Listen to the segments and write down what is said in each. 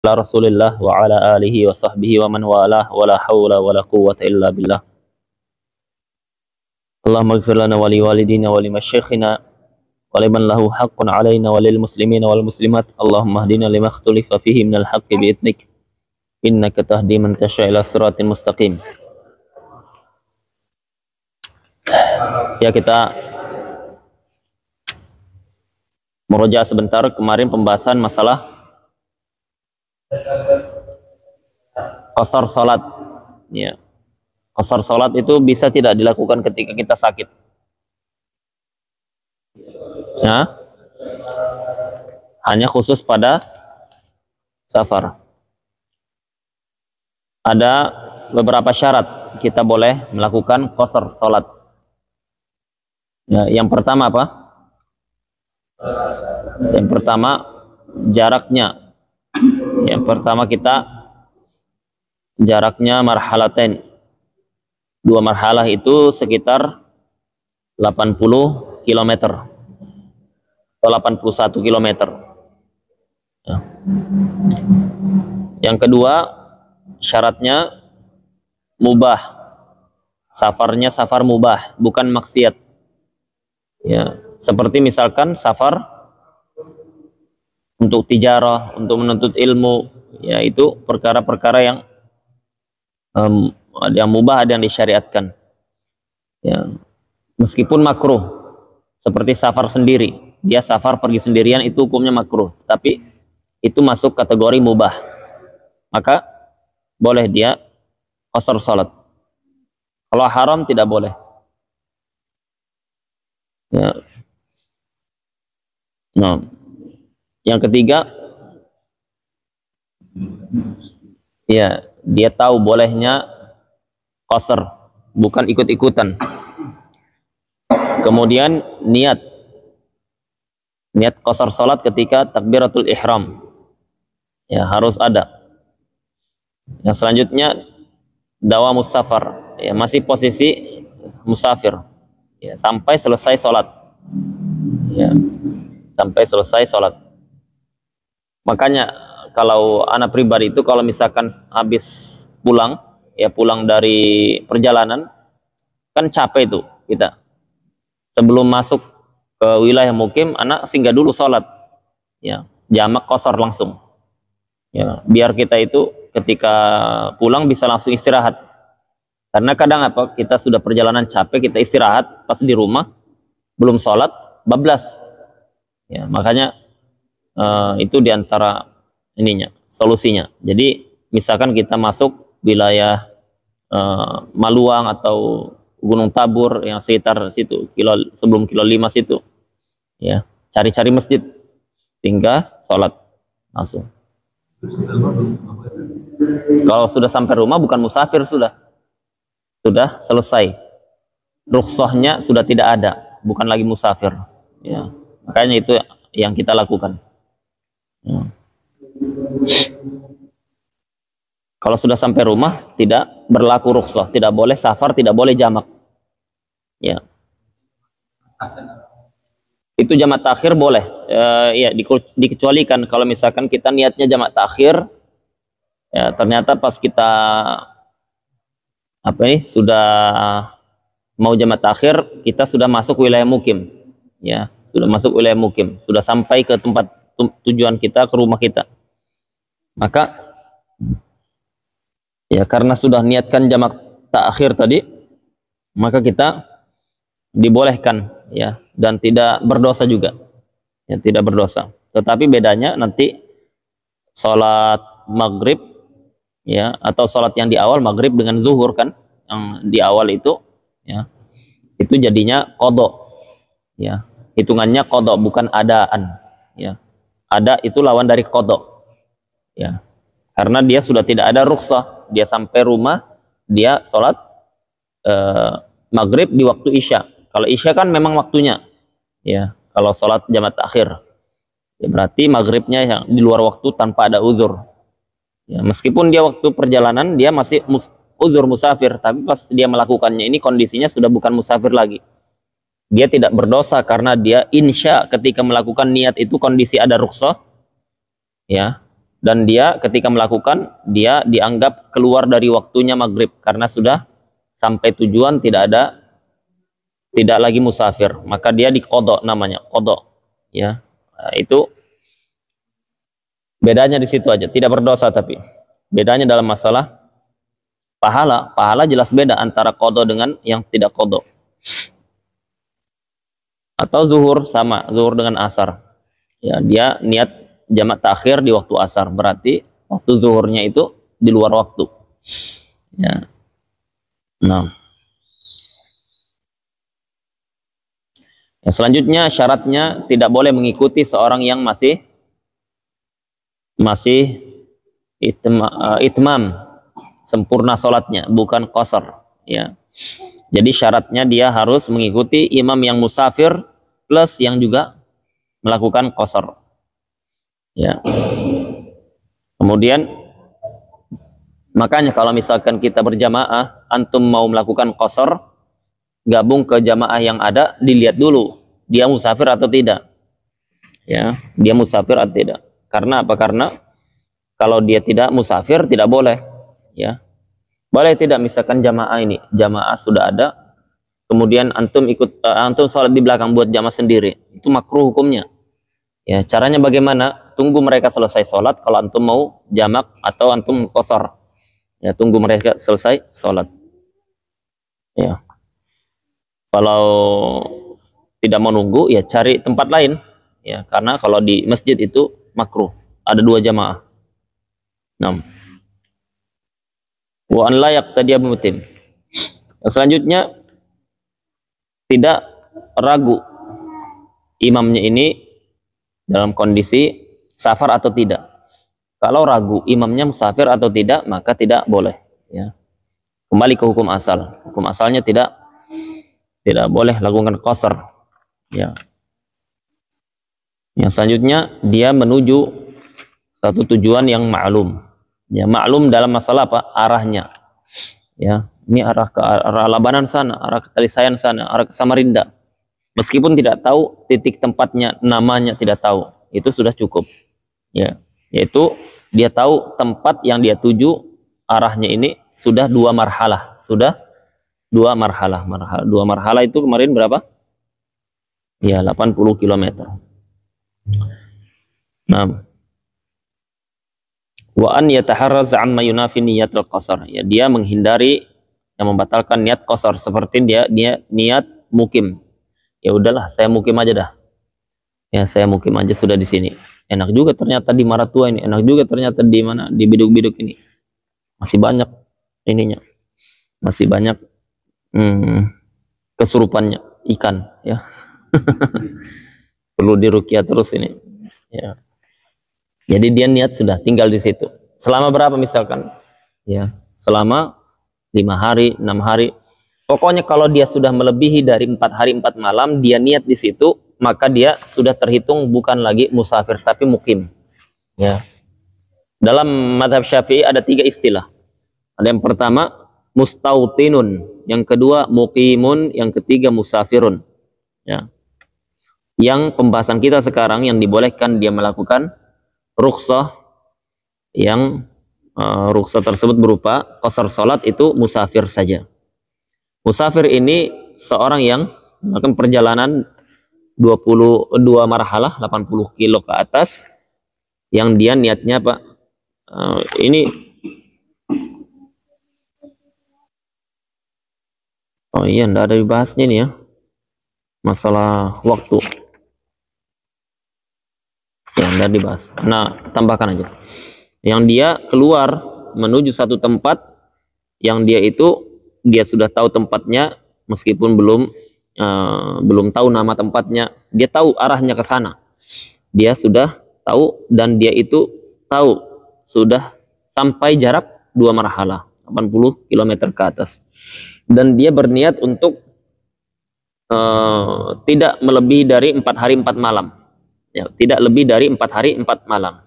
ala Rasulillah wa ala alihi wa sahbihi wa man walah wa la hawla wa la quwwata illa billah. Allahumma ighfir lana wa li walidina wa li masyayikhina wa liman lahu haqqun alaina wa lil muslimina wal muslimat. Allahumma hdina lima ikhtulifa fihi minal haqqi bi idnik innaka tahdi man tasha' ila siratin mustaqim. Ya, kita meroja sebentar kemarin pembahasan masalah qasar salat. Ya. Qasar salat itu bisa tidak dilakukan ketika kita sakit. Nah, hanya khusus pada safar. Ada beberapa syarat kita boleh melakukan qasar salat. Ya, yang pertama apa? Yang pertama jaraknya. Yang pertama kita jaraknya marhalatain. 2 marhalah itu sekitar 80 km atau 81 km. Ya. Yang kedua syaratnya mubah. Safarnya safar mubah, bukan maksiat. Ya, seperti misalkan safar untuk tijarah, untuk menuntut ilmu, ya itu perkara-perkara yang ada yang mubah, ada yang disyariatkan. Ya, meskipun makruh, seperti safar sendiri, dia safar pergi sendirian itu hukumnya makruh, tapi itu masuk kategori mubah, maka boleh dia qasar salat. Kalau haram tidak boleh. Ya. Nah, yang ketiga, ya dia tahu bolehnya qasar, bukan ikut-ikutan. Kemudian niat qasar salat ketika takbiratul ihram, ya harus ada. Yang selanjutnya dawamus safar, ya masih posisi musafir, ya sampai selesai salat, ya sampai selesai salat. Makanya kalau anak pribadi itu kalau misalkan habis pulang, ya pulang dari perjalanan, kan capek itu kita. Sebelum masuk ke wilayah mukim, anak singgah dulu sholat, ya jamak qasar langsung. Ya, biar kita itu ketika pulang bisa langsung istirahat. Karena kadang apa, kita sudah perjalanan capek, kita istirahat, pas di rumah belum sholat, bablas. Ya, makanya itu diantara ininya, solusinya. Jadi misalkan kita masuk wilayah Maluang atau Gunung Tabur yang sekitar situ, sebelum kilo 5 situ, ya cari-cari masjid sehingga sholat langsung. Kalau sudah sampai rumah bukan musafir, sudah selesai, rukhsahnya sudah tidak ada, bukan lagi musafir, ya makanya itu yang kita lakukan. Ya. Kalau sudah sampai rumah tidak berlaku rukhsah, tidak boleh safar, tidak boleh jamak. Ya. Itu jamak takhir boleh. Ya dikecualikan kalau misalkan kita niatnya jamak takhir, ya ternyata pas kita sudah mau jamak takhir, kita sudah masuk wilayah mukim. Ya, sudah masuk wilayah mukim, sudah sampai ke tempat tujuan kita, ke rumah kita. Maka ya karena sudah niatkan jamak takhir tadi, maka kita dibolehkan, ya, dan tidak berdosa juga. Ya, tidak berdosa. Tetapi bedanya nanti sholat maghrib, ya, atau sholat yang di awal maghrib dengan zuhur kan, yang di awal itu, ya, itu jadinya qadha. Ya, hitungannya qadha, bukan adaan. Ya, ada itu lawan dari qadha. Ya, karena dia sudah tidak ada rukhsah, dia sampai rumah dia sholat maghrib di waktu isya. Kalau isya kan memang waktunya, ya. Kalau sholat jamak takhir, ya berarti maghribnya yang di luar waktu tanpa ada uzur. Ya, meskipun dia waktu perjalanan dia masih uzur musafir, tapi pas dia melakukannya ini kondisinya sudah bukan musafir lagi. Dia tidak berdosa karena dia insya ketika melakukan niat itu kondisi ada rukhsah, ya, dan dia ketika melakukan, dia dianggap keluar dari waktunya maghrib karena sudah sampai tujuan, tidak lagi musafir, maka dia diqadha, namanya qadha, ya. Nah, itu bedanya di situ aja, tidak berdosa, tapi bedanya dalam masalah pahala jelas beda antara qadha dengan yang tidak qadha. Atau zuhur, sama zuhur dengan asar, ya, dia niat jamak takhir di waktu asar, berarti waktu zuhurnya itu di luar waktu, ya. Nah, yang selanjutnya syaratnya tidak boleh mengikuti seorang yang masih itmam, sempurna sholatnya, bukan qasar, ya. Jadi syaratnya dia harus mengikuti imam yang musafir plus yang juga melakukan qasar, ya. Kemudian makanya kalau misalkan kita berjamaah, antum mau melakukan qasar, gabung ke jamaah yang ada, dilihat dulu dia musafir atau tidak, ya, dia musafir atau tidak. Karena apa? Karena kalau dia tidak musafir tidak boleh, ya. Boleh tidak misalkan jamaah sudah ada, kemudian antum sholat di belakang buat jamaah sendiri, itu makruh hukumnya, ya. Caranya bagaimana? Tunggu mereka selesai sholat kalau antum mau jamak, atau antum qasar, ya, tunggu mereka selesai sholat, ya. Kalau tidak mau nunggu, ya cari tempat lain, ya, karena kalau di masjid itu makruh ada 2 jamaah. 6. Wa an la yaqtadiya bimutin. Yang selanjutnya, tidak ragu imamnya ini dalam kondisi safar atau tidak. Kalau ragu imamnya musafir atau tidak, maka tidak boleh, ya. Kembali ke hukum asal. Hukum asalnya tidak boleh lakukan qasar, ya. Yang selanjutnya, dia menuju satu tujuan yang ma'lum, ya. Ma'lum dalam masalah apa? Arahnya, ya. Ini arah ke arah Labanan sana, arah ke Talisayan sana, arah ke Samarinda. Meskipun tidak tahu titik tempatnya, namanya tidak tahu, itu sudah cukup, ya. Yaitu dia tahu tempat yang dia tuju, arahnya ini sudah 2 marhalah, sudah 2 marhalah. 2 marhalah itu kemarin berapa? Ya, 80 km. Nah, wa an yataharraz amma yunafi niyatul qasar, ya, dia menghindari yang membatalkan niat qasar, seperti dia niat mukim. Ya udahlah, saya mukim aja dah, ya, saya mukim aja sudah di sini. Enak juga ternyata di Maratua ini, enak juga ternyata di mana, di biduk-biduk ini masih banyak ininya, masih banyak kesurupannya ikan, ya. Perlu diruqyah terus ini, ya. Jadi dia niat sudah tinggal di situ selama berapa misalkan, ya, selama 5 hari, 6 hari, pokoknya kalau dia sudah melebihi dari 4 hari 4 malam, dia niat di situ, maka dia sudah terhitung bukan lagi musafir tapi mukim, ya. Dalam mazhab Syafi'i ada 3 istilah. Ada yang pertama mustautinun, yang kedua muqimun, yang ketiga musafirun, ya. Yang pembahasan kita sekarang yang dibolehkan dia melakukan rukhsah, yang rukhsah tersebut berupa qasar salat, itu musafir saja. Musafir ini seorang yang melakukan perjalanan 22 marhalah, 80 kilo ke atas, yang dia niatnya apa? Ini oh iya, enggak ada dibahasnya ini, ya, masalah waktu, ya, enggak dibahas. Nah, tambahkan aja yang dia keluar menuju satu tempat yang dia sudah tahu tempatnya, meskipun belum tahu nama tempatnya, dia tahu arahnya ke sana, dia sudah tahu, dan dia itu tahu sudah sampai jarak 2 marhalah, 80 km ke atas, dan dia berniat untuk tidak melebihi dari 4 hari 4 malam, ya, tidak lebih dari 4 hari 4 malam,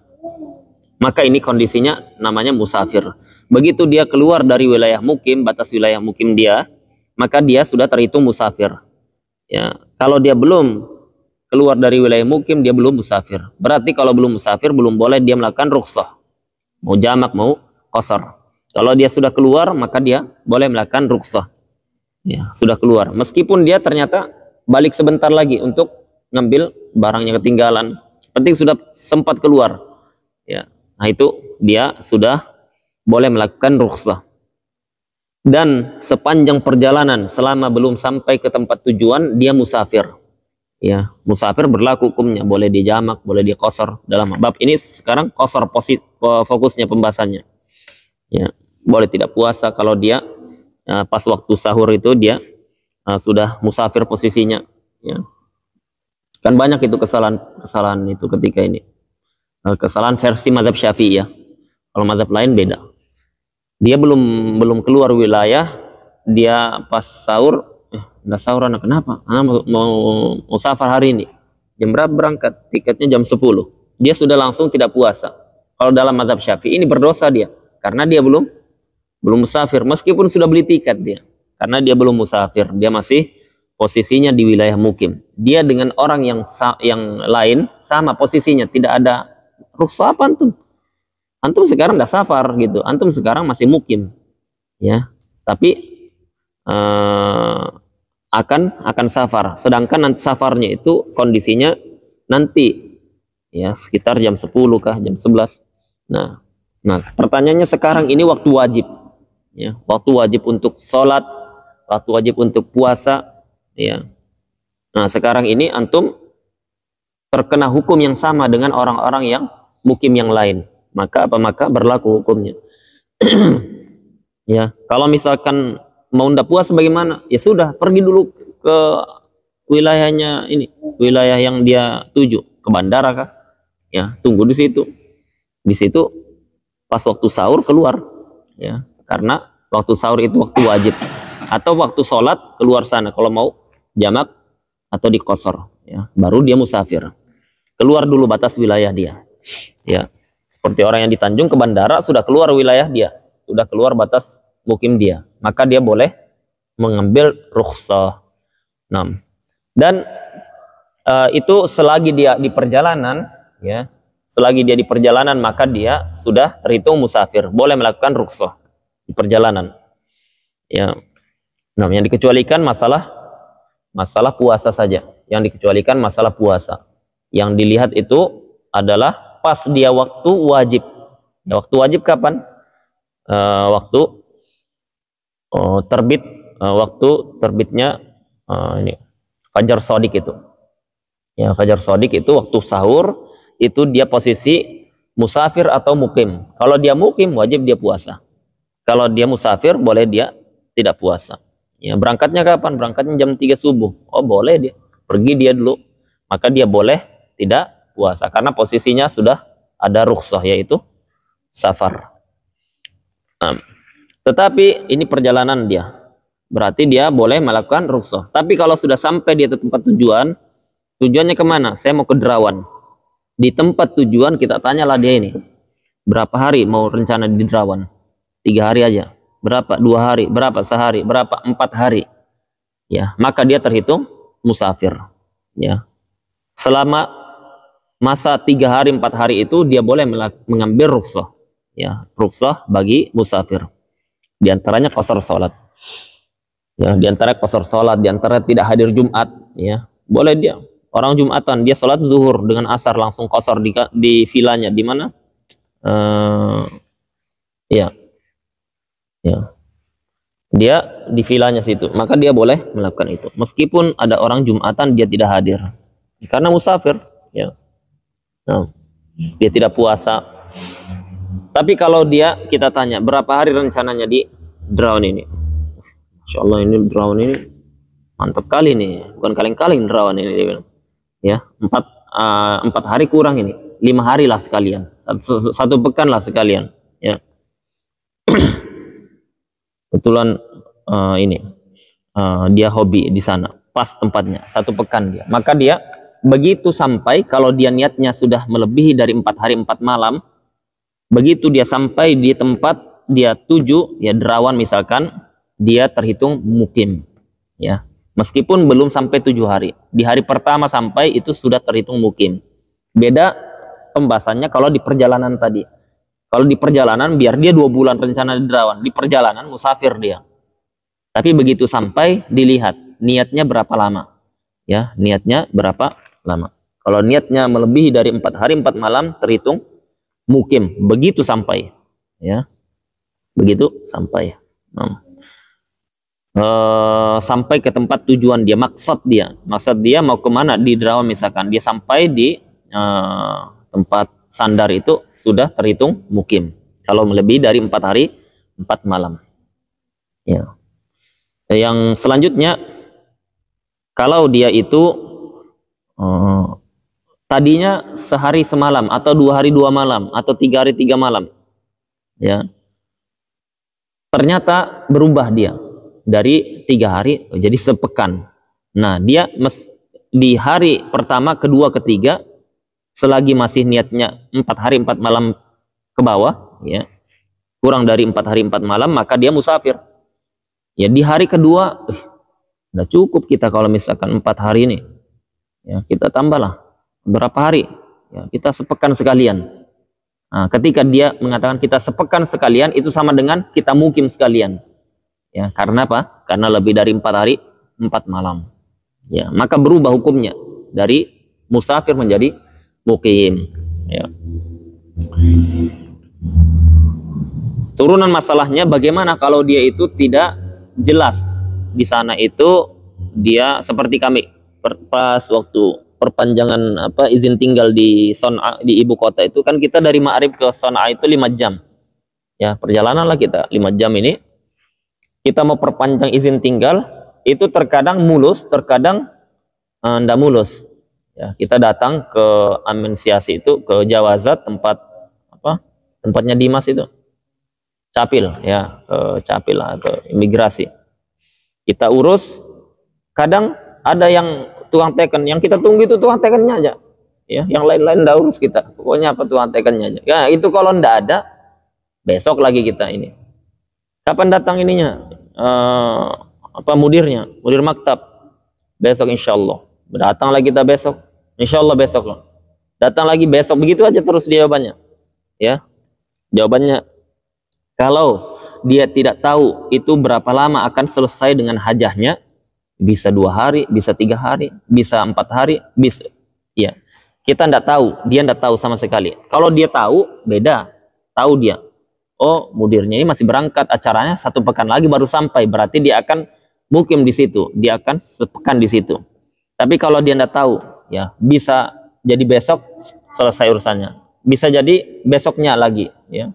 maka ini kondisinya namanya musafir. Begitu dia keluar dari wilayah mukim, batas wilayah mukim dia, maka dia sudah terhitung musafir, ya. Kalau dia belum keluar dari wilayah mukim, dia belum musafir. Berarti kalau belum musafir, belum boleh dia melakukan rukhsah, mau jamak mau qasar. Kalau dia sudah keluar maka dia boleh melakukan rukhsah. Ya, sudah keluar. Meskipun dia ternyata balik sebentar lagi untuk ngambil barangnya ketinggalan. Penting sudah sempat keluar. Ya. Nah, itu dia sudah boleh melakukan rukhsah. Dan sepanjang perjalanan selama belum sampai ke tempat tujuan dia musafir. Ya, musafir berlaku hukumnya, boleh dijamak, boleh diqasar. Dalam bab ini sekarang qasar fokusnya pembahasannya. Ya, boleh tidak puasa kalau dia pas waktu sahur itu dia sudah musafir posisinya. Ya. Kan banyak itu kesalahan itu ketika ini. Kesalahan versi mazhab Syafi'i ya. Kalau mazhab lain beda. Dia belum keluar wilayah, dia pas sahur, nggak sahur anak, kenapa? Anak mau safar hari ini. Jam berapa berangkat? Tiketnya jam 10. Dia sudah langsung tidak puasa. Kalau dalam mazhab Syafi'i ini berdosa dia, karena dia belum musafir, meskipun sudah beli tiket dia. Karena dia belum musafir, dia masih posisinya di wilayah mukim. Dia dengan orang yang lain sama posisinya, tidak ada rukhsah apa antum. Antum sekarang nggak safar gitu, antum sekarang masih mukim, ya. Tapi akan safar. Sedangkan nanti safarnya itu kondisinya nanti, ya sekitar jam 10 kah, jam 11. Nah, pertanyaannya sekarang ini waktu wajib, ya, waktu wajib untuk sholat, waktu wajib untuk puasa, ya. Nah, sekarang ini antum terkena hukum yang sama dengan orang-orang yang mukim yang lain. Maka berlaku hukumnya. Ya, kalau misalkan mau ndak puas bagaimana? Ya sudah, pergi dulu ke wilayahnya ini, wilayah yang dia tuju, ke bandara kah? Ya, tunggu di situ. Di situ pas waktu sahur keluar, ya. Karena waktu sahur itu waktu wajib. Atau waktu sholat keluar sana kalau mau jamak atau diqasar, ya. Baru dia musafir. Keluar dulu batas wilayah dia. Ya. Seperti orang yang di Tanjung ke bandara sudah keluar wilayah dia, sudah keluar batas mukim dia, maka dia boleh mengambil rukhsah. Nah, dan itu selagi dia di perjalanan, ya, selagi dia di perjalanan maka dia sudah terhitung musafir, boleh melakukan rukhsah di perjalanan. Ya, nah, yang dikecualikan masalah puasa saja, yang dikecualikan masalah puasa. Yang dilihat itu adalah pas dia waktu wajib. Ya, waktu wajib kapan? Waktu terbit, waktu terbitnya ini fajar shadiq itu. Ya, fajar shadiq itu waktu sahur, itu dia posisi musafir atau mukim. Kalau dia mukim wajib dia puasa. Kalau dia musafir boleh dia tidak puasa. Ya, berangkatnya kapan? Berangkatnya jam 3 subuh. Oh, boleh dia. Pergi dia dulu. Maka dia boleh tidak puasa karena posisinya sudah ada rukhsah, yaitu safar. Nah, tetapi ini perjalanan dia, berarti dia boleh melakukan rukhsah. Tapi kalau sudah sampai dia ke tempat tujuan, tujuannya kemana? Saya mau ke Derawan. Di tempat tujuan kita tanyalah dia ini, berapa hari mau rencana di Derawan? 3 hari aja. Berapa? 2 hari. Berapa? Sehari. Berapa? 4 hari. Ya, maka dia terhitung musafir. Ya. Selama masa 3 hari 4 hari itu dia boleh mengambil rukhsah, ya, rukhsah bagi musafir. Di antaranya qasar salat. Ya, di antara qasar salat, di antara tidak hadir Jumat, ya. Boleh dia. Orang Jumatan dia salat zuhur dengan asar langsung qasar di vilanya di mana? Ya. Ya. Dia di vilanya situ, maka dia boleh melakukan itu. Meskipun ada orang Jumatan dia tidak hadir. Karena musafir, ya. Nah, dia tidak puasa. Tapi kalau kita tanya berapa hari rencananya di Derawan ini, Masya Allah ini Derawan ini mantap kali nih, bukan kaleng-kaleng Derawan ini dia bilang. Ya, 4 hari kurang ini, 5 hari lah sekalian, satu pekan lah sekalian. Ya, kebetulan dia hobi di sana, pas tempatnya, 1 pekan dia. Maka dia begitu sampai, kalau dia niatnya sudah melebihi dari 4 hari 4 malam, begitu dia sampai di tempat dia tuju, ya Derawan misalkan, dia terhitung mukim, ya, meskipun belum sampai 7 hari. Di hari pertama sampai itu sudah terhitung mukim. Beda pembahasannya kalau di perjalanan tadi. Kalau di perjalanan, biar dia 2 bulan rencana di Derawan, di perjalanan musafir dia. Tapi begitu sampai, dilihat niatnya berapa lama, ya, niatnya berapa lama. Kalau niatnya melebihi dari 4 hari 4 malam, terhitung mukim. Begitu sampai, ya, begitu sampai. Sampai ke tempat tujuan dia, maksud dia mau kemana di Derawan misalkan, dia sampai di tempat sandar itu sudah terhitung mukim kalau melebihi dari 4 hari 4 malam, ya. Yang selanjutnya, kalau dia itu tadinya sehari semalam atau 2 hari 2 malam atau 3 hari 3 malam, ya, ternyata berubah dia dari 3 hari jadi sepekan. Nah, dia di hari pertama, kedua, ketiga, selagi masih niatnya 4 hari 4 malam ke bawah, ya, kurang dari 4 hari 4 malam, maka dia musafir. Ya, di hari kedua, udah cukup kita kalau misalkan 4 hari ini, ya, kita tambahlah berapa hari, ya, kita sepekan sekalian. Nah, ketika dia mengatakan kita sepekan sekalian, itu sama dengan kita mukim sekalian, ya. Karena apa? Karena lebih dari 4 hari 4 malam, ya, maka berubah hukumnya dari musafir menjadi mukim, ya. Turunan masalahnya bagaimana kalau dia itu tidak jelas di sana itu, dia seperti kami pas waktu perpanjangan izin tinggal di Son'a, di ibu kota itu kan, kita dari Ma'rib ke Son'a itu 5 jam, ya, perjalanan lah kita 5 jam ini. Kita mau perpanjang izin tinggal itu terkadang mulus, terkadang ndak mulus, ya. Kita datang ke Amensiasi itu, ke Jawazat, tempatnya Dimas itu, Capil, ya, ke Capil atau imigrasi. Kita urus, kadang ada yang tukang teken, yang kita tunggu itu tukang tekennya aja, ya, yang lain-lain ndak urus kita, pokoknya tukang tekennya aja. Ya, itu kalau ndak ada, besok lagi kita ini. Kapan datang ininya? Mudirnya, mudir maktab. Besok insyaallah. Datang lagi kita besok. Insyaallah besok loh. Datang lagi besok, begitu aja terus jawabannya, ya. Jawabannya, kalau dia tidak tahu itu berapa lama akan selesai dengan hajahnya, bisa 2 hari, bisa 3 hari, bisa 4 hari, bisa, ya. Kita tidak tahu, dia tidak tahu sama sekali. Kalau dia tahu, beda. Tahu dia, oh, mudirnya ini masih berangkat, acaranya 1 pekan lagi baru sampai, berarti dia akan mukim di situ, dia akan sepekan di situ. Tapi kalau dia tidak tahu, ya, bisa jadi besok selesai urusannya, bisa jadi besoknya lagi, ya.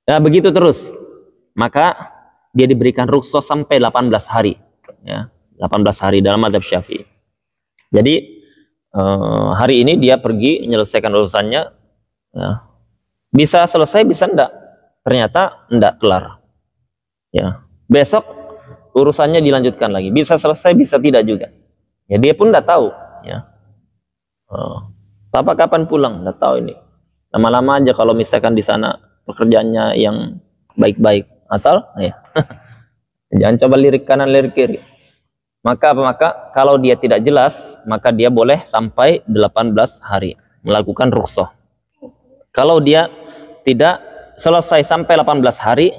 Nah, begitu terus, maka dia diberikan rukhsah sampai 18 hari, ya, 18 hari dalam mazhab Syafi'i. Jadi hari ini dia pergi menyelesaikan urusannya, ya, bisa selesai, bisa enggak, ternyata enggak kelar, ya, besok urusannya dilanjutkan lagi, bisa selesai, bisa tidak juga, ya, dia pun enggak tahu, ya. Bapak kapan pulang, enggak tahu ini. Lama-lama aja kalau misalkan di sana pekerjaannya yang baik-baik, asal, ya. Jangan coba lirik kanan lirik kiri. Maka kalau dia tidak jelas, maka dia boleh sampai 18 hari melakukan rukhsah. Kalau dia tidak selesai sampai 18 hari,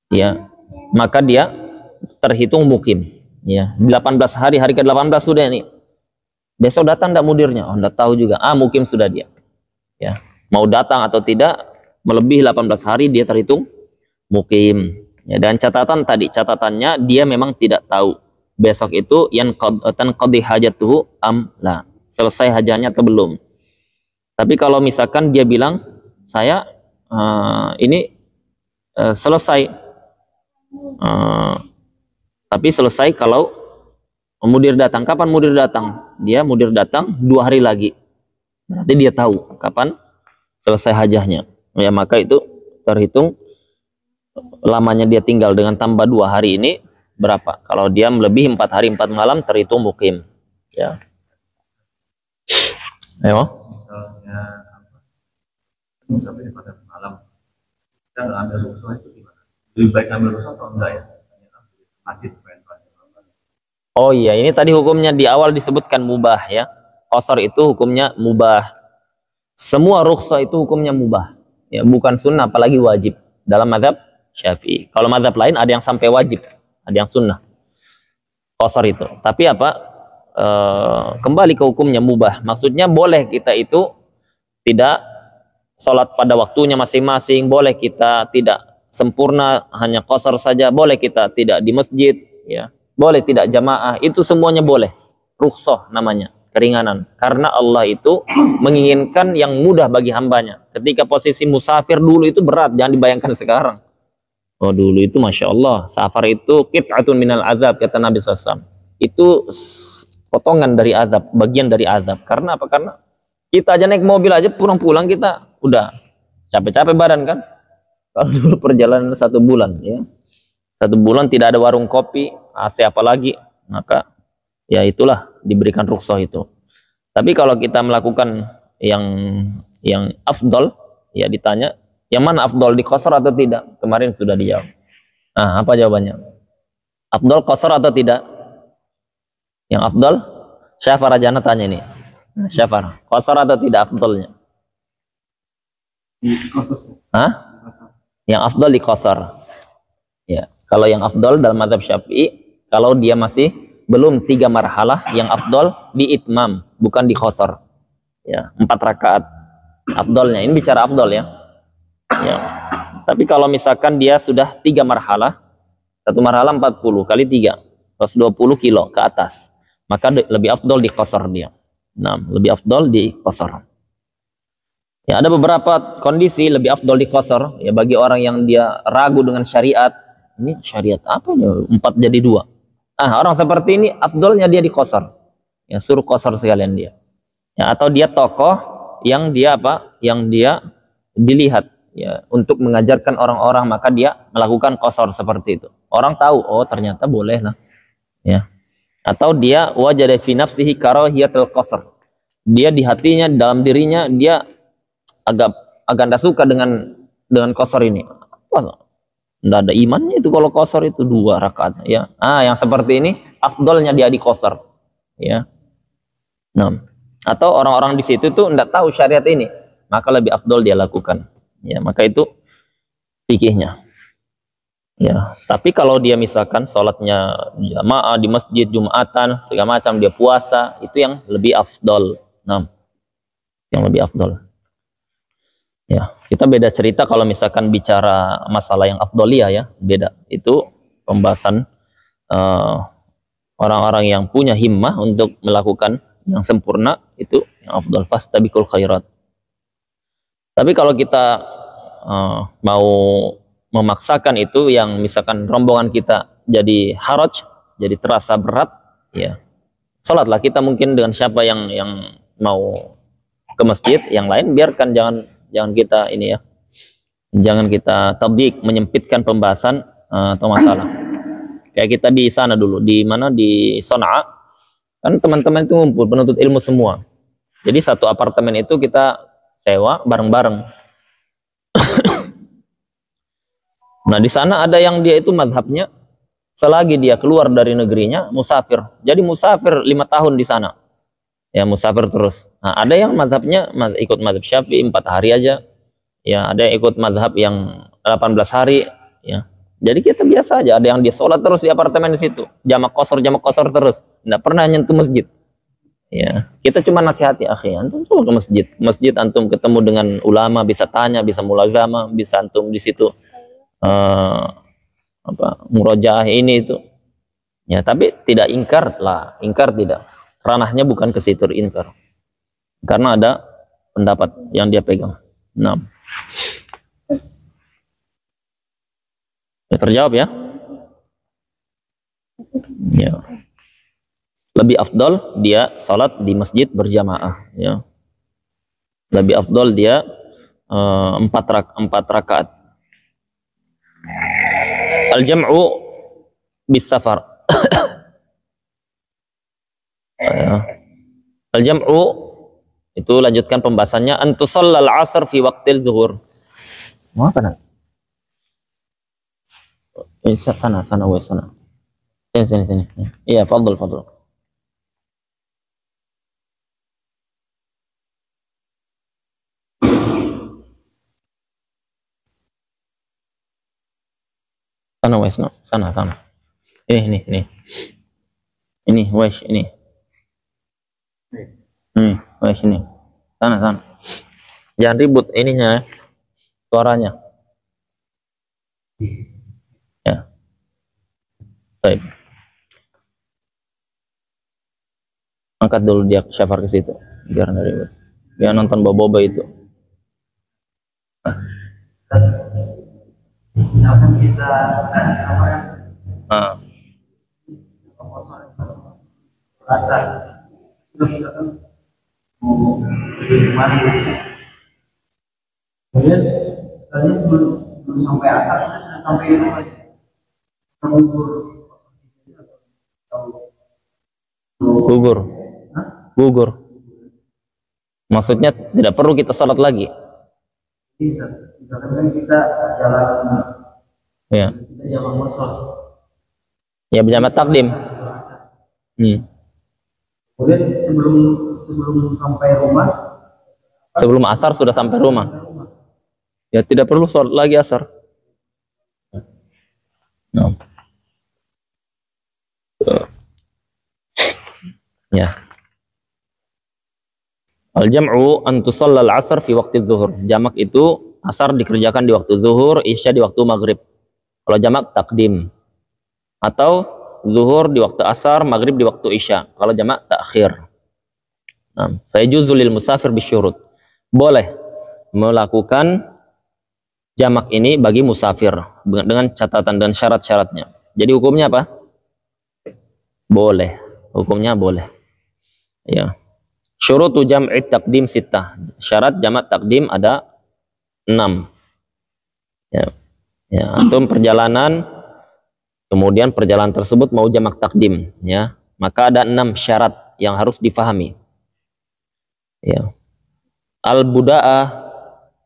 ya, maka dia terhitung mukim, ya. 18 hari, hari ke-18 sudah nih. Besok datang enggak mudirnya? Oh, enggak tahu juga. Mukim sudah dia, ya. Mau datang atau tidak, melebihi 18 hari dia terhitung mukim, ya. Dan catatannya dia memang tidak tahu besok itu tanqadi hajatuhu am la, selesai hajatnya atau belum. Tapi kalau misalkan dia bilang saya ini selesai, tapi selesai kalau mudir datang. Kapan mudir datang? Dia mudir datang 2 hari lagi, berarti dia tahu kapan selesai hajahnya, ya, maka itu terhitung lamanya dia tinggal dengan tambah 2 hari ini berapa. Kalau dia melebihi 4 hari 4 malam, terhitung mukim, ya. Ayo. Misalnya pada malam kita nggak ambil rukhsah, itu gimana? Lebih baik ambil rukhsah atau enggak, ya? Oh iya, ini tadi hukumnya di awal disebutkan mubah, ya. Qasar itu hukumnya mubah. Semua rukhsah itu hukumnya mubah, ya, bukan sunnah apalagi wajib dalam mazhab Syafi'i. Kalau mazhab lain ada yang sampai wajib, ada yang sunnah qasar itu. Tapi apa? Kembali ke hukumnya mubah. Maksudnya boleh kita itu tidak sholat pada waktunya masing-masing, boleh kita tidak sempurna hanya qasar saja, boleh kita tidak di masjid, ya, boleh tidak jamaah, itu semuanya boleh. Rukhsah namanya, keringanan. Karena Allah itu menginginkan yang mudah bagi hambanya. Ketika posisi musafir dulu itu berat, jangan dibayangkan sekarang. Oh, dulu itu Masya Allah, safar itu qit'atun minal azab, kata Nabi SAW. Itu potongan dari azab, bagian dari azab. Karena apa? Karena kita aja naik mobil aja, pulang-pulang kita udah capek-capek badan kan. Kalau dulu perjalanan 1 bulan, ya, 1 bulan tidak ada warung kopi, AC apalagi, maka ya itulah diberikan rukhsah itu. Tapi kalau kita melakukan yang afdol, ya ditanya yang mana afdol, di qasar atau tidak? Kemarin sudah dijawab. Nah, apa jawabannya? Afdol qasar atau tidak? Yang afdol, Syafar Rajana tanya ini. Syafar, qasar atau tidak afdolnya? Hah? Yang afdol di qasar. Ya, kalau yang afdol dalam mazhab Syafi'i, kalau dia masih belum 3 marhalah, yang afdol di itmam, bukan di qasar. Ya, 4 rakaat. Afdolnya, ini bicara afdol ya. Ya. Tapi kalau misalkan dia sudah 3 marhalah, 1 marhalah 40 kali 3, 120 kilo ke atas, maka lebih afdol di qasar dia. Nah, lebih afdol di qasar. Ya, ada beberapa kondisi lebih afdol di qasar, ya, bagi orang yang dia ragu dengan syariat. Ini syariat apa ya? 4 jadi 2. Orang seperti ini afdolnya dia di qasar. Ya, suruh qasar sekalian dia. Ya, atau dia tokoh yang dia apa? Yang dia dilihat, ya, untuk mengajarkan orang-orang, maka dia melakukan qasar seperti itu. Orang tahu, oh ternyata boleh lah. Ya. Atau dia wajada fi nafsihi karahiyatul qasar. Dia di hatinya, dalam dirinya dia agak tidak suka dengan qasar ini. Wah, tidak ada imannya itu kalau qasar itu 2 rakaat, ya. Yang seperti ini afdolnya dia di qasar, ya. Nah, atau orang-orang di situ tuh tidak tahu syariat ini, maka lebih afdol dia lakukan. Ya, maka itu fikihnya. Ya, tapi kalau dia misalkan sholatnya jamaah di masjid, Jumatan, segala macam, dia puasa, itu yang lebih afdol. Nah, yang lebih afdol. Ya, kita beda cerita kalau misalkan bicara masalah yang afdoliyah, ya, beda. Itu pembahasan orang-orang yang punya himmah untuk melakukan yang sempurna, itu yang afdol, fastabiqul khairat. Tapi kalau kita mau memaksakan itu, yang misalkan rombongan kita jadi haraj, jadi terasa berat, ya, salatlah kita mungkin dengan siapa yang mau ke masjid, yang lain biarkan, jangan kita ini, ya, jangan kita tabdik, menyempitkan pembahasan atau masalah. Kayak kita di sana dulu, di mana, di Sana'a, kan teman-teman itu ngumpul, penuntut ilmu semua. Jadi satu apartemen itu kita sewa bareng-bareng. Nah, di sana ada yang dia itu mazhabnya selagi dia keluar dari negerinya musafir. Jadi musafir 5 tahun di sana. Ya, musafir terus. Nah, ada yang mazhabnya ikut mazhab Syafi'i 4 hari aja. Ya, ada yang ikut mazhab yang 18 hari, ya. Jadi kita biasa aja, ada yang dia sholat terus di apartemen di situ. Jamak qasar terus. Enggak pernah nyentuh masjid. Ya, kita cuma nasihati, akhi, antum coba ke masjid. Masjid antum ketemu dengan ulama, bisa tanya, bisa mulazamah, bisa antum di situ murojaah ini itu. Ya, tapi tidak ingkar lah, ingkar tidak. Ranahnya bukan ke situ ingkar. Karena ada pendapat yang dia pegang. Nah. Terjawab ya? Ya. Lebih afdol dia salat di masjid berjamaah, ya. Lebih afdol dia 4 rakaat. Al-jam'u bis safar. Al-jam'u itu lanjutkan pembahasannya, an tusallal asr fi waqtil zuhur. Mau apa nak? Sana. Sini. Iya, fadl. Sana wes, no. Sana. Ini wes ini. Wes ini. Sana. Jangan ribut ininya, suaranya. Ya. Baik. Angkat dulu dia syafar ke situ, biar nggak ribut. Biar nonton boba itu. Misalkan kita sama yang rasa, misalkan mau gimana? Kemudian sekali sebelum sampai asar kita sudah sampai di rumah. Gugur. Maksudnya tidak perlu kita salat lagi. Misalkan kita jalan, Ya. kita jalan musul. Ya berjamaah takdim. Kemudian sebelum sampai rumah, sebelum asar sudah sampai rumah. Ya tidak perlu sholat lagi asar. No. Ya. Al-jam'u an tusalla al-'asr fi waqti zuhur. Jamak itu asar dikerjakan di waktu zuhur, isya di waktu maghrib. Kalau jamak takdim. Atau zuhur di waktu asar, maghrib di waktu isya. Kalau jamak takhir. Nah, fa yajuzu lil musafir bisyurut. Boleh melakukan jamak ini bagi musafir dengan catatan dan syarat-syaratnya. Jadi hukumnya apa? Boleh. Hukumnya boleh. Ya. Syurutu jam'i taqdim sittah. Syarat jamak takdim ada 6. Ya. Ya, antum perjalanan, kemudian perjalanan tersebut mau jamak takdim, ya. Maka ada 6 syarat yang harus difahami. Ya. Al-buda'ah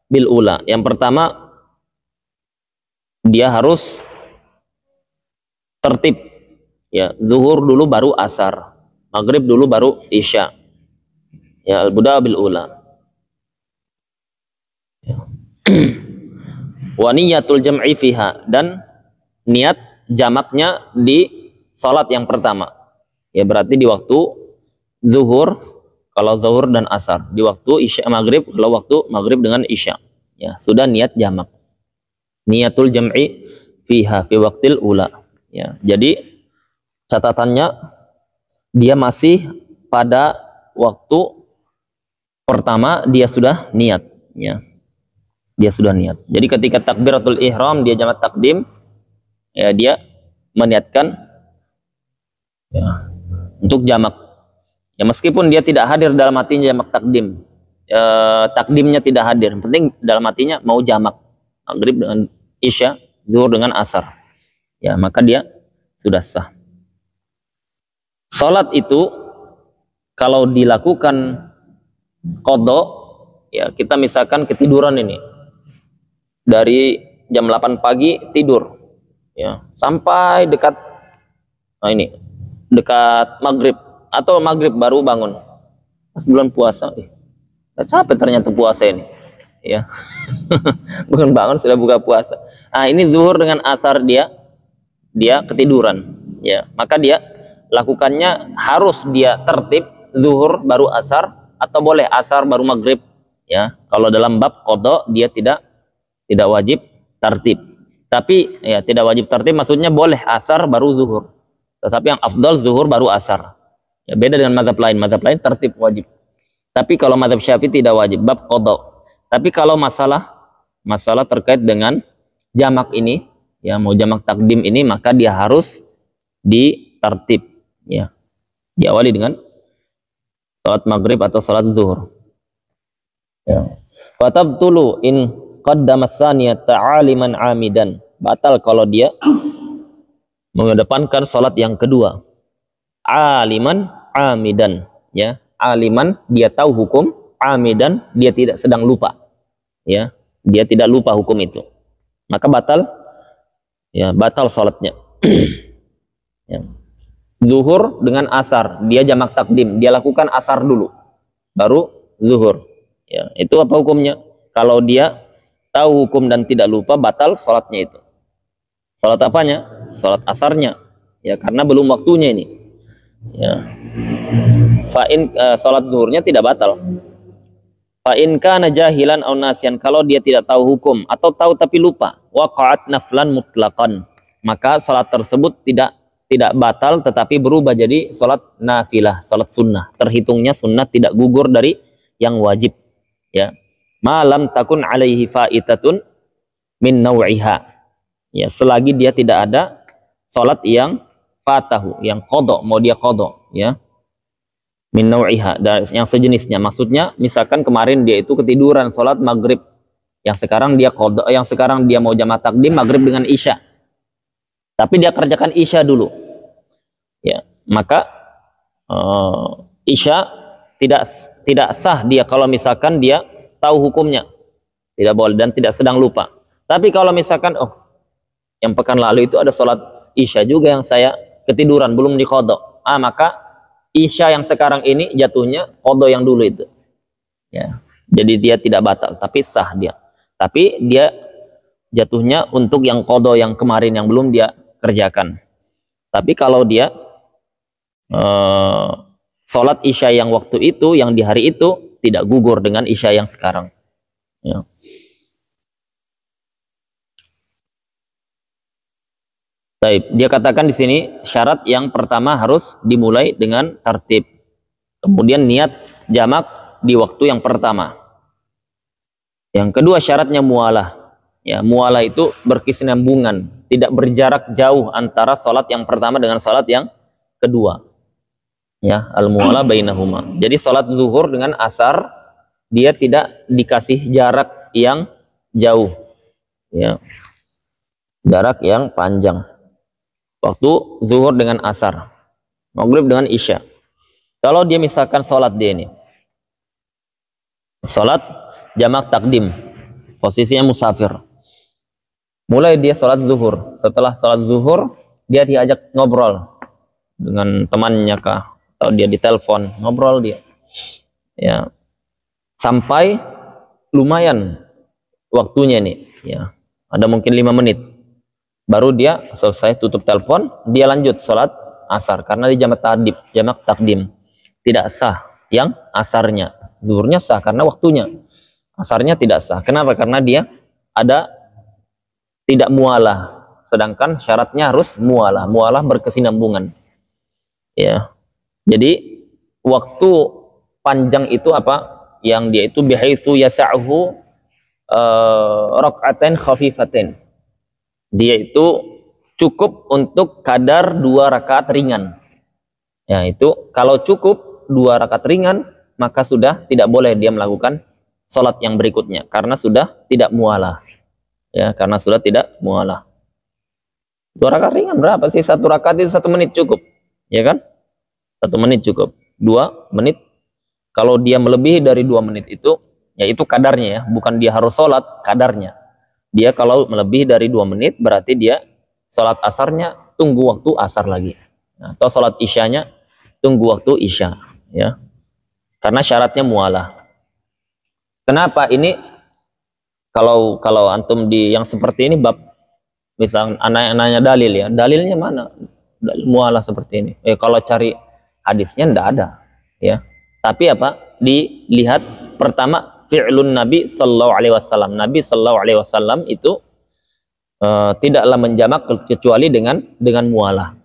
bil ula. Yang pertama, dia harus tertib. Ya, zuhur dulu baru asar, maghrib dulu baru isya. Ya, al-buda'ah bil ula. Ya. Wa niyatul jam'i fiha, dan niat jamaknya di salat yang pertama. Ya, berarti di waktu zuhur kalau zuhur dan asar, di waktu isya maghrib kalau waktu maghrib dengan isya. Ya, sudah niat jamak. Niyatul jam'i fiha fi waqtil ula. Ya, jadi catatannya dia masih pada waktu pertama dia sudah niat, ya. Dia sudah niat. Jadi ketika takbiratul ihram dia jamak takdim, ya dia meniatkan ya, untuk jamak. Ya meskipun dia tidak hadir dalam hatinya jamak takdim. Takdimnya tidak hadir. Yang penting dalam hatinya mau jamak. Maghrib dengan isya, zuhur dengan asar. Ya, maka dia sudah sah. Salat itu kalau dilakukan qadha, ya kita misalkan ketiduran ini. Dari jam 8 pagi tidur, ya, sampai dekat dekat maghrib, atau maghrib baru bangun. Pas bulan puasa, capek ternyata puasa ini, ya. Bukan bangun sudah buka puasa. Nah, ini zuhur dengan asar dia ketiduran, ya. Maka dia lakukannya harus dia tertib, zuhur baru asar, atau boleh asar baru maghrib, ya. Kalau dalam bab qadha dia tidak wajib tertib. Tapi ya tidak wajib tertib maksudnya boleh asar baru zuhur. Tetapi yang afdal zuhur baru asar. Ya, beda dengan mazhab lain. Mazhab lain tertib wajib. Tapi kalau mazhab Syafi'i tidak wajib, bab qadha. Tapi kalau masalah terkait dengan jamak ini, ya mau jamak takdim ini, maka dia harus ditertib, ya. Diawali dengan salat maghrib atau salat zuhur. Ya. Wa tabtulu in qaddama tsaniyata 'aliman 'amidan. Batal kalau dia mengedepankan salat yang kedua. 'Aliman 'amidan, ya. Aliman dia tahu hukum, 'amidan dia tidak sedang lupa. Ya, dia tidak lupa hukum itu. Maka batal, ya, batal salatnya. Ya. Zuhur dengan asar, dia jamak takdim, dia lakukan asar dulu baru zuhur. Ya, itu apa hukumnya? Kalau dia tahu hukum dan tidak lupa, batal sholatnya itu. Salat apanya? Salat asarnya. Ya, karena belum waktunya ini. Ya. Salat zuhurnya tidak batal. Fa in kana jahilan aw nasiyan, kalau dia tidak tahu hukum atau tahu tapi lupa, waqa'at naflan mutlaqan, maka salat tersebut tidak batal tetapi berubah jadi salat nafilah, salat sunnah. Terhitungnya sunnah, tidak gugur dari yang wajib, ya. Malam takun alaihi faitatun min naw'iha. Ya, selagi dia tidak ada salat yang fatahu, yang qada, mau dia qada, ya. Min naw'iha, yang sejenisnya. Maksudnya misalkan kemarin dia itu ketiduran sholat maghrib, yang sekarang dia qada, yang sekarang dia mau jamaah takdim maghrib dengan isya, tapi dia kerjakan isya dulu, ya, maka isya tidak sah dia kalau misalkan dia tahu hukumnya, tidak boleh, dan tidak sedang lupa. Tapi kalau misalkan yang pekan lalu itu ada sholat isya juga yang saya ketiduran belum diqada, maka isya yang sekarang ini jatuhnya qada yang dulu itu, ya. Jadi dia tidak batal tapi sah dia, tapi dia jatuhnya untuk yang qada yang kemarin yang belum dia kerjakan. Tapi kalau dia sholat isya yang waktu itu, yang di hari itu, tidak gugur dengan isya yang sekarang, ya. Baik, dia katakan di sini syarat yang pertama harus dimulai dengan tertib. Kemudian niat jamak di waktu yang pertama. Yang kedua syaratnya mualah. Ya, mualah itu berkesinambungan, tidak berjarak jauh antara salat yang pertama dengan salat yang kedua. Ya, al-mualah bainahuma. Jadi salat zuhur dengan asar dia tidak dikasih jarak yang jauh. Ya. Jarak yang panjang. Waktu zuhur dengan asar, maghrib dengan isya. Kalau dia misalkan sholat dia ini, sholat jamak takdim, posisinya musafir, mulai dia sholat zuhur, setelah sholat zuhur dia diajak ngobrol dengan temannya kah, atau dia ditelepon, ngobrol dia, ya, sampai lumayan waktunya nih, ya, ada mungkin 5 menit. Baru dia selesai tutup telepon, dia lanjut sholat asar karena di jamak takdim tidak sah yang asarnya. Zuhurnya sah karena waktunya, asarnya tidak sah. Kenapa? Karena dia ada tidak mualah, sedangkan syaratnya harus mualah. Mualah berkesinambungan, ya. Jadi waktu panjang itu apa? Yang dia itu bihaitsu yasa'hu rak'atain khafifatain. Dia itu cukup untuk kadar 2 rakaat ringan. Ya, itu kalau cukup 2 rakaat ringan, maka sudah tidak boleh dia melakukan sholat yang berikutnya karena sudah tidak mualah. Ya, karena sudah tidak mualah. 2 rakaat ringan berapa sih? 1 rakaat itu 1 menit cukup, ya kan? 1 menit cukup. 2 menit. Kalau dia melebihi dari 2 menit itu, ya itu kadarnya, ya, bukan dia harus sholat, kadarnya. Dia kalau melebihi dari 2 menit berarti dia sholat asarnya tunggu waktu asar lagi, nah, atau sholat isyanya tunggu waktu isya, ya, karena syaratnya mualah. Kenapa ini? Kalau antum di yang seperti ini bab, misal anak-anaknya dalil, ya, dalilnya mana mualah seperti ini? Kalau cari hadisnya ndak ada, ya. Tapi apa? Dilihat pertama fi'lun Nabi sallallahu alaihi wasallam. Nabi sallallahu alaihi wasallam itu tidaklah menjamak kecuali dengan mualah.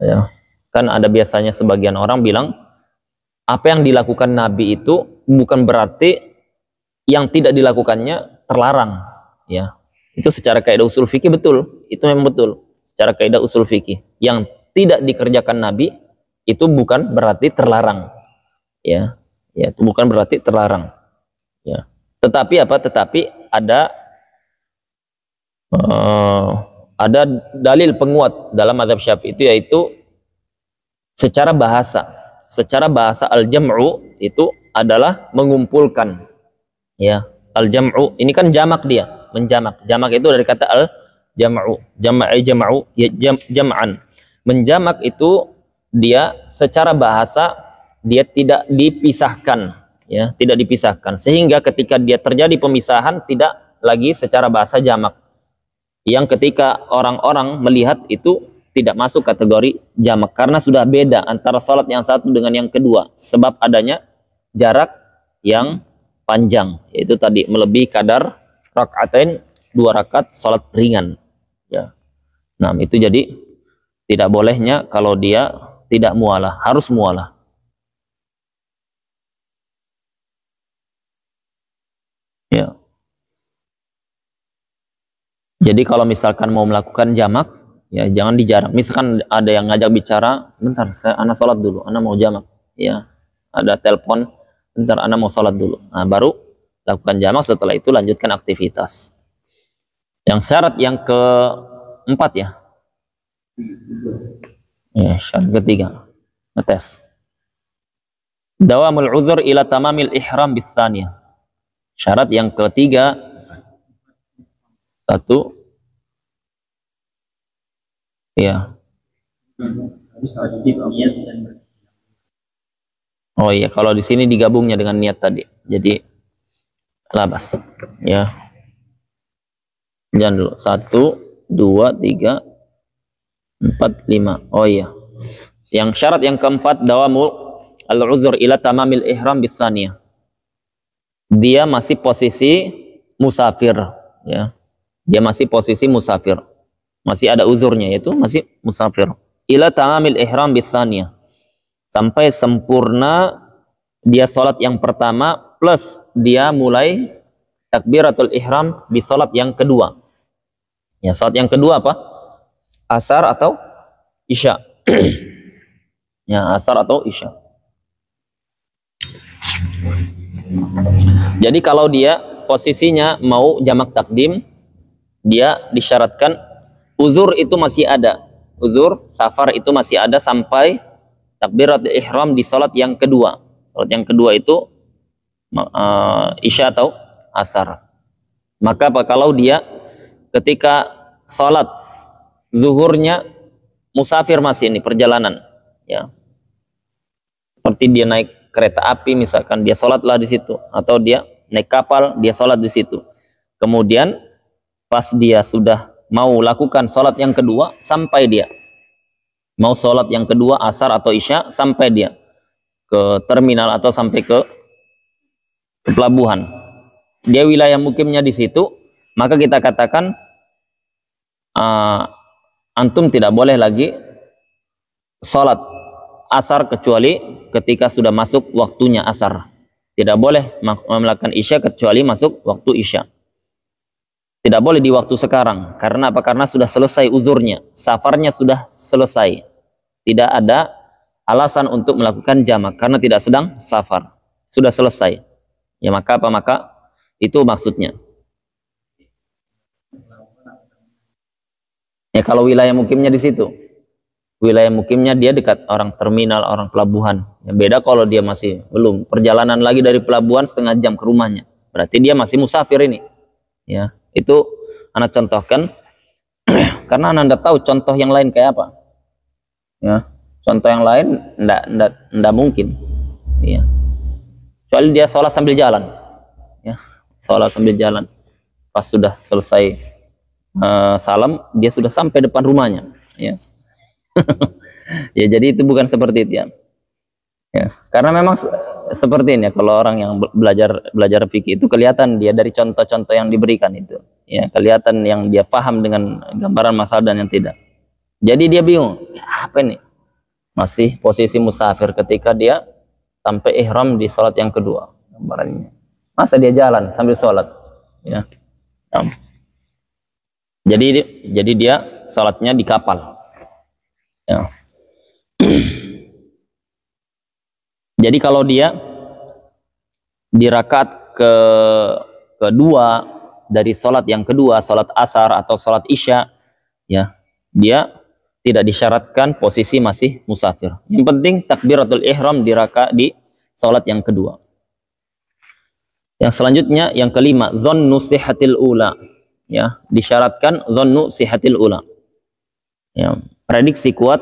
Ya. Kan ada biasanya sebagian orang bilang apa yang dilakukan Nabi itu bukan berarti yang tidak dilakukannya terlarang, ya. Itu secara kaidah usul fikih betul, itu memang betul. Secara kaidah usul fikih yang tidak dikerjakan Nabi itu bukan berarti terlarang, ya. Ya, itu bukan berarti terlarang. Ya. Tetapi apa? Tetapi ada dalil penguat dalam mazhab Syafi'i itu, yaitu secara bahasa. Secara bahasa al-jam'u itu adalah mengumpulkan. Ya, al-jam'u ini kan jamak, dia menjamak. Jamak itu dari kata al-jam'u. Jam'u ya jam'an. Menjamak itu dia secara bahasa dia tidak dipisahkan, ya, tidak dipisahkan, sehingga ketika dia terjadi pemisahan tidak lagi secara bahasa jamak, yang ketika orang-orang melihat itu tidak masuk kategori jamak karena sudah beda antara salat yang satu dengan yang kedua sebab adanya jarak yang panjang, yaitu tadi melebihi kadar rakaatain 2 rakaat salat ringan, ya. Nah, itu jadi tidak bolehnya kalau dia tidak mualah, harus mualah. Ya. Jadi kalau misalkan mau melakukan jamak, ya jangan dijarak. Misalkan ada yang ngajak bicara, bentar, anak sholat dulu, anak mau jamak. Ya, ada telepon, bentar, anak mau sholat dulu. Nah, baru lakukan jamak. Setelah itu lanjutkan aktivitas. Yang syarat yang keempat ya. Ya, syarat ketiga. Ngetes. Dawamul uzur ila tamamil ihram bisaniyah. Syarat yang ketiga, satu, ya. Oh iya, kalau di sini digabungnya dengan niat tadi, jadi labas, ya. Jangan dulu, 1, 2, 3, 4, 5. Oh iya. Yang syarat yang keempat, dawamu al-uzur ila tamamil ihram bisaniyah. Dia masih posisi musafir, ya. Dia masih posisi musafir. Masih ada uzurnya, yaitu masih musafir. Ila tamamil ihram bisaniyah. Sampai sempurna dia sholat yang pertama plus dia mulai takbiratul ihram di sholat yang kedua. Ya, sholat yang kedua apa? Asar atau isya. Ya, asar atau isya. Jadi kalau dia posisinya mau jamak takdim, dia disyaratkan uzur itu masih ada. Uzur safar itu masih ada sampai takbiratul ihram di salat yang kedua. Salat yang kedua itu isya atau asar. Maka apa kalau dia ketika salat zuhurnya musafir masih ini perjalanan, ya. Seperti dia naik kereta api misalkan, dia salatlah di situ, atau dia naik kapal, dia salat di situ. Kemudian pas dia sudah mau lakukan sholat yang kedua, sampai dia mau sholat yang kedua asar atau isya, sampai dia ke terminal atau sampai ke pelabuhan, dia wilayah mukimnya di situ, maka kita katakan antum tidak boleh lagi sholat asar kecuali ketika sudah masuk waktunya asar. Tidak boleh melakukan isya kecuali masuk waktu isya. Tidak boleh di waktu sekarang. Karena apa? Karena sudah selesai uzurnya. Safarnya sudah selesai. Tidak ada alasan untuk melakukan jamak. Karena tidak sedang safar. Sudah selesai. Ya maka apa? Maka itu maksudnya. Ya kalau wilayah mukimnya di situ. Wilayah mukimnya dia dekat orang terminal, orang pelabuhan. Ya, beda kalau dia masih belum. Perjalanan lagi dari pelabuhan 1/2 jam ke rumahnya. Berarti dia masih musafir ini. Ya. Itu anak contohkan karena anda tahu contoh yang lain kayak apa, ya. Contoh yang lain ndak mungkin, ya. Kecuali dia sholat sambil jalan, ya. Sholat sambil jalan, pas sudah selesai salam dia sudah sampai depan rumahnya, ya. Ya jadi itu bukan seperti itu, ya. Ya, karena memang seperti ini ya, kalau orang yang belajar fikih itu kelihatan dia dari contoh-contoh yang diberikan itu, ya kelihatan yang dia paham dengan gambaran masalah dan yang tidak. Jadi dia bingung, ya, apa ini? Masih posisi musafir ketika dia sampai ihram di sholat yang kedua, gambarannya. Masa dia jalan sambil sholat, ya. Jadi dia sholatnya di kapal, ya. Jadi kalau dia di rakaat kedua dari sholat yang kedua, sholat asar atau sholat isya, ya dia tidak disyaratkan posisi masih musafir. Yang penting takbiratul ihram di rakaat di sholat yang kedua. Yang selanjutnya yang kelima, dzannu sihhatil ula, ya disyaratkan dzannu sihhatil ula. Ya, prediksi kuat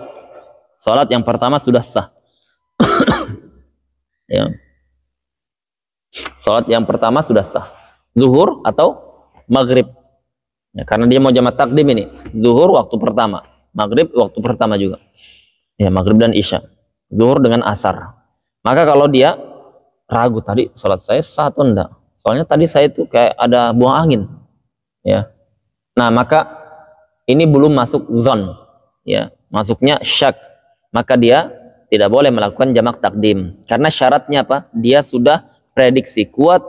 sholat yang pertama sudah sah. Ya. Salat yang pertama sudah sah. Zuhur atau maghrib. Ya, karena dia mau jamak takdim ini. Zuhur waktu pertama, maghrib waktu pertama juga. Ya, maghrib dan isya. Zuhur dengan asar. Maka kalau dia ragu tadi sholat saya sah atau enggak, soalnya tadi saya itu kayak ada buang angin, ya. Nah, maka ini belum masuk zon, ya, masuknya syak. Maka dia tidak boleh melakukan jamak takdim. Karena syaratnya apa? Dia sudah prediksi kuat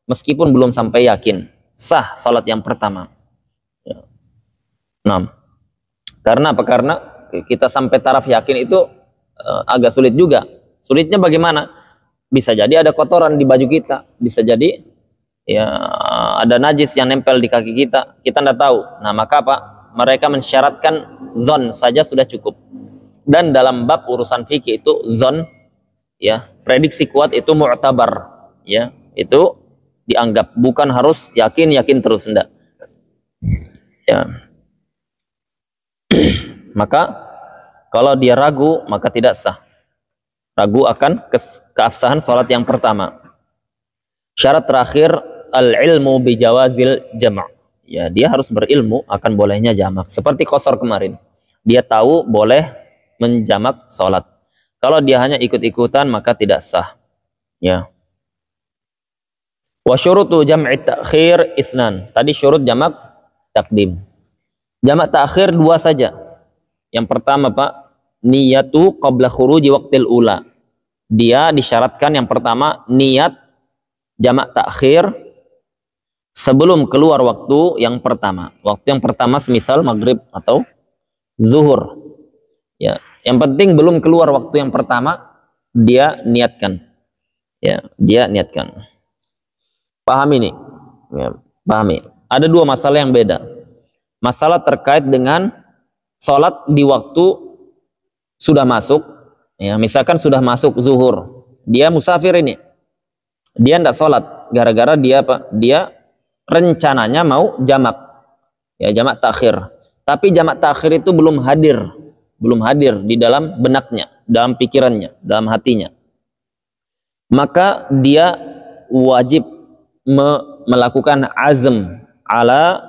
meskipun belum sampai yakin. Sah salat yang pertama. Ya. Nah, karena apa? Karena kita sampai taraf yakin itu agak sulit juga. Sulitnya bagaimana? Bisa jadi ada kotoran di baju kita, bisa jadi ya ada najis yang nempel di kaki kita, kita tidak tahu. Nah, maka apa? Mereka mensyaratkan zon saja sudah cukup. Dan dalam bab urusan fikih itu zon, ya, prediksi kuat itu mu'tabar, ya, itu dianggap, bukan harus yakin terus, enggak. Ya. Maka kalau dia ragu maka tidak sah. Ragu akan keabsahan salat yang pertama. Syarat terakhir al-ilmu bijawazil jama'. Ya, dia harus berilmu akan bolehnya jamak. Seperti qasar kemarin. Dia tahu boleh menjamak salat. Kalau dia hanya ikut-ikutan maka tidak sah. Ya. Wa syurutu jam'i ta'khir isnan. Tadi syurut jamak takdim. Jamak ta'khir dua saja. Yang pertama, Pak, niyatu qabla khuruji waqtil ula. Dia disyaratkan yang pertama niat jamak takhir sebelum keluar waktu yang pertama. Waktu yang pertama semisal maghrib atau zuhur. Ya, yang penting belum keluar waktu yang pertama dia niatkan. Ya, dia niatkan. Pahami ini. Ya, pahami. Ada dua masalah yang beda. Masalah terkait dengan sholat di waktu sudah masuk, ya, misalkan sudah masuk zuhur, dia musafir ini, dia tidak sholat, gara-gara dia apa? Dia rencananya mau jamak, ya, jamak takhir, tapi jamak takhir itu belum hadir di dalam benaknya, dalam pikirannya, dalam hatinya, maka dia wajib melakukan azm ala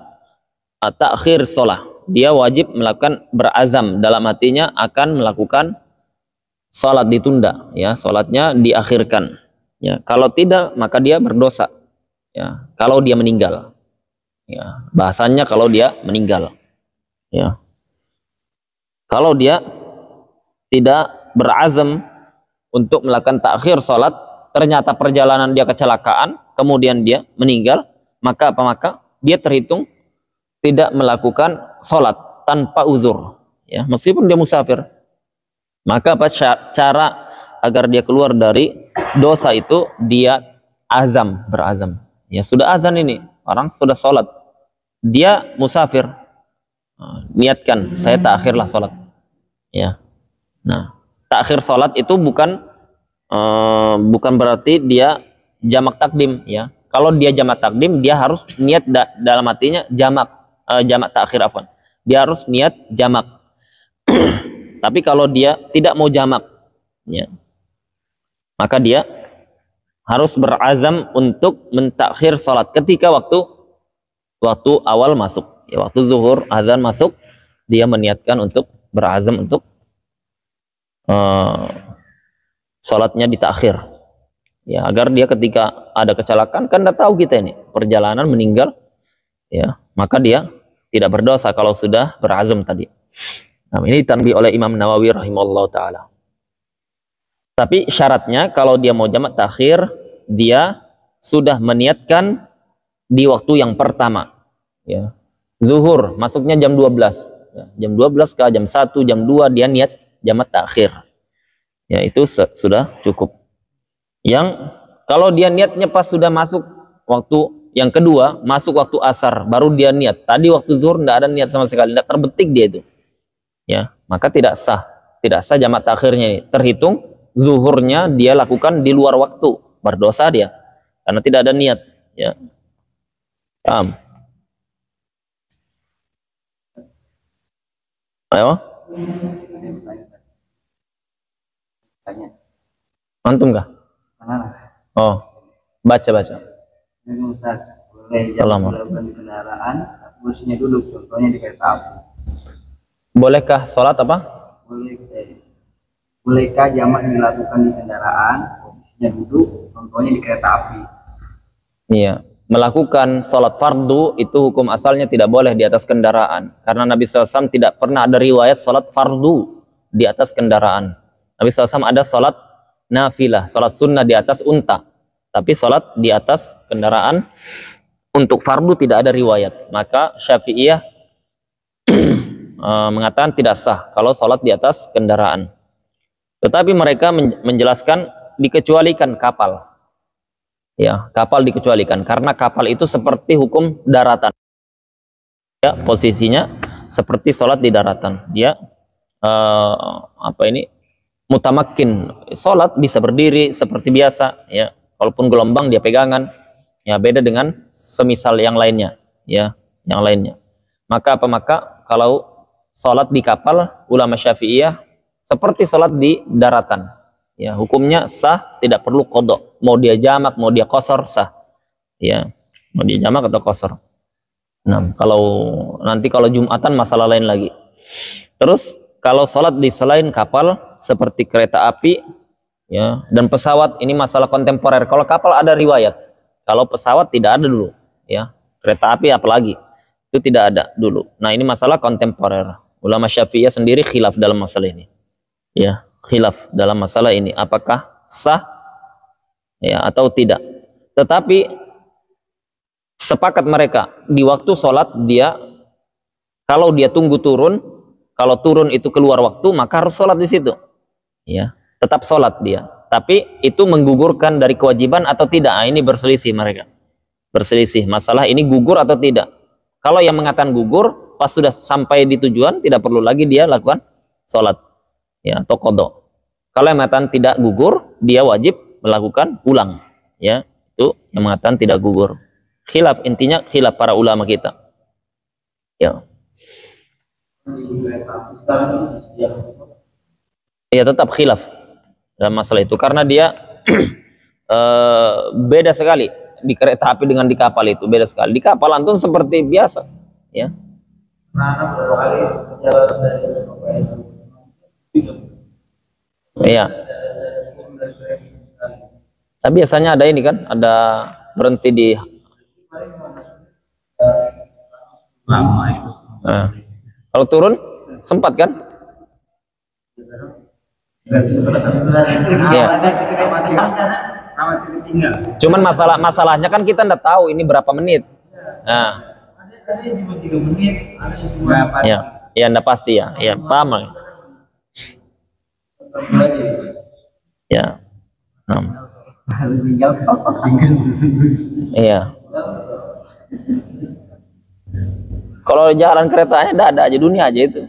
takhir sholat. Dia wajib melakukan berazam dalam hatinya akan melakukan salat ditunda, ya, salatnya diakhirkan, ya. Kalau tidak maka dia berdosa, ya, kalau dia meninggal, ya, bahasanya kalau dia meninggal, ya. Kalau dia tidak berazam untuk melakukan takhir salat, ternyata perjalanan dia kecelakaan, kemudian dia meninggal, maka apa? Maka dia terhitung tidak melakukan sholat tanpa uzur, ya, meskipun dia musafir. Maka apa cara agar dia keluar dari dosa itu? Dia berazam, ya, sudah azan ini, orang sudah sholat, dia musafir, niatkan saya takhirlah sholat, ya. Nah, takhir sholat itu bukan berarti dia jamak takdim, ya. Kalau dia jamak takdim, dia harus niat dalam hatinya jamak takhir, afwan. Dia harus niat jamak. Tapi kalau dia tidak mau jamak, ya, maka dia harus berazam untuk mentakhir salat ketika waktu awal masuk, ya, waktu zuhur azan masuk, dia meniatkan untuk berazam untuk salatnya ditakhir, ya, agar dia ketika ada kecelakaan, kan tidak tahu kita ini perjalanan meninggal, ya, maka dia tidak berdosa kalau sudah berazam tadi. Nah, ini ditanbih oleh Imam Nawawi rahimahullah ta'ala. Tapi syaratnya kalau dia mau jamak takhir, dia sudah meniatkan di waktu yang pertama, ya. Zuhur masuknya jam 12, ya, jam 12 ke jam 1, jam 2 dia niat jamak takhir, ya, itu sudah cukup. Yang kalau dia niatnya pas sudah masuk waktu yang kedua, masuk waktu asar, baru dia niat. Tadi waktu zuhur tidak ada niat sama sekali, tidak terbetik dia itu, ya, maka tidak sah jamak takhirnya ini. Terhitung zuhurnya dia lakukan di luar waktu, berdosa dia karena tidak ada niat, ya. Paham? Ayo, antum kah? Oh, baca. Ustaz, boleh Salam. melakukan kendaraan posisinya duduk, contohnya di kereta api. Bolehkah sholat apa? Bolehkah jamak dilakukan di kendaraan, posisinya duduk, contohnya di kereta api? Iya, melakukan sholat fardu itu hukum asalnya tidak boleh di atas kendaraan, karena Nabi SAW tidak pernah ada riwayat sholat fardu di atas kendaraan. Nabi SAW ada sholat nafilah, sholat sunnah di atas unta, tapi sholat di atas kendaraan untuk fardu tidak ada riwayat. Maka Syafi'iyah mengatakan tidak sah kalau sholat di atas kendaraan. Tetapi mereka menjelaskan dikecualikan kapal. Ya, kapal dikecualikan karena kapal itu seperti hukum daratan. Ya, posisinya seperti sholat di daratan. Dia mutamakin, sholat bisa berdiri seperti biasa. Ya, walaupun gelombang dia pegangan. Ya, beda dengan semisal yang lainnya. Ya, yang lainnya. Maka kalau sholat di kapal, ulama Syafi'iyah seperti sholat di daratan. Ya, hukumnya sah, tidak perlu qadha. Mau dia jamak, mau dia qasar, sah. Ya, mau dia jamak atau qasar. Nah, kalau Jumatan masalah lain lagi. Terus kalau sholat di selain kapal seperti kereta api, ya, dan pesawat, ini masalah kontemporer. Kalau kapal ada riwayat, kalau pesawat tidak ada dulu. Ya, kereta api apalagi itu tidak ada dulu. Nah, ini masalah kontemporer. Ulama Syafi'iyah sendiri khilaf dalam masalah ini. Ya, khilaf dalam masalah ini. Apakah sah ya atau tidak. Tetapi sepakat mereka di waktu sholat kalau dia tunggu turun, kalau turun itu keluar waktu, maka harus sholat di situ. Ya, tetap sholat dia. Tapi itu menggugurkan dari kewajiban atau tidak? Nah, ini berselisih mereka. Berselisih masalah ini gugur atau tidak. Kalau yang mengatakan gugur, pas sudah sampai di tujuan tidak perlu lagi dia lakukan sholat, ya, atau qadha. Kalau yang mengatakan tidak gugur, dia wajib melakukan ulang, ya, itu yang mengatakan tidak gugur. Khilaf, intinya khilaf para ulama kita. Ya. Ya, tetap khilaf dalam masalah itu karena dia beda sekali di kereta api dengan di kapal, itu beda sekali. Di kapal antum seperti biasa, ya. Iya. Tapi biasanya ada ini kan, ada berhenti di lama itu. Nah, kalau turun sempat kan? Iya. Cuman masalahnya kan kita nggak tahu ini berapa menit. Nah, ya nggak pasti ya. Ya, paham. Ya. Iya. Kalau jalan keretanya nggak ada aja, dunia aja itu.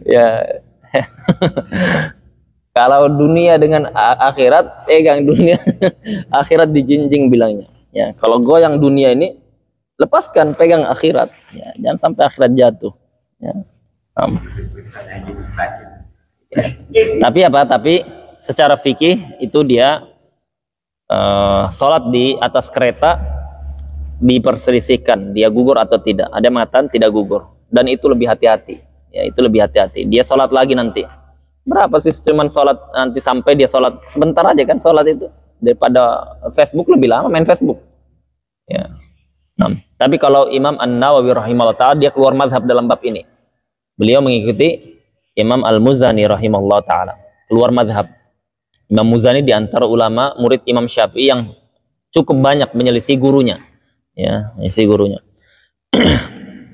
Ya. Kalau dunia dengan akhirat, pegang dunia, akhirat dijinjing bilangnya. Ya, kalau goyang dunia ini, lepaskan, pegang akhirat. Ya, jangan sampai akhirat jatuh. Ya. Tapi apa? Tapi secara fikih itu dia sholat di atas kereta diperselisihkan, dia gugur atau tidak. Ada yang mengatakan tidak gugur, dan itu lebih hati-hati. Ya, itu lebih hati-hati. Dia sholat lagi nanti. Berapa sih cuman sholat nanti sampai dia sholat sebentar aja kan sholat itu, daripada Facebook lebih lama main Facebook. Ya. Nah, tapi kalau Imam An-Nawawi rahimahullah ta'ala dia keluar mazhab dalam bab ini. Beliau mengikuti Imam Al-Muzani rahimahullah ta'ala, keluar mazhab. Imam Muzani di antara ulama murid Imam Syafi'i yang cukup banyak menyelisih gurunya. Ya, menyelisih gurunya.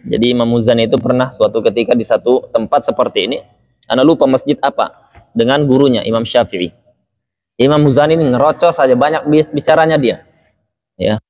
Jadi Imam Muzani itu pernah suatu ketika di satu tempat seperti ini, ana lupa masjid apa, dengan gurunya Imam Syafi'i. Imam Muzani ini ngerocos saja, banyak bicaranya dia. Ya.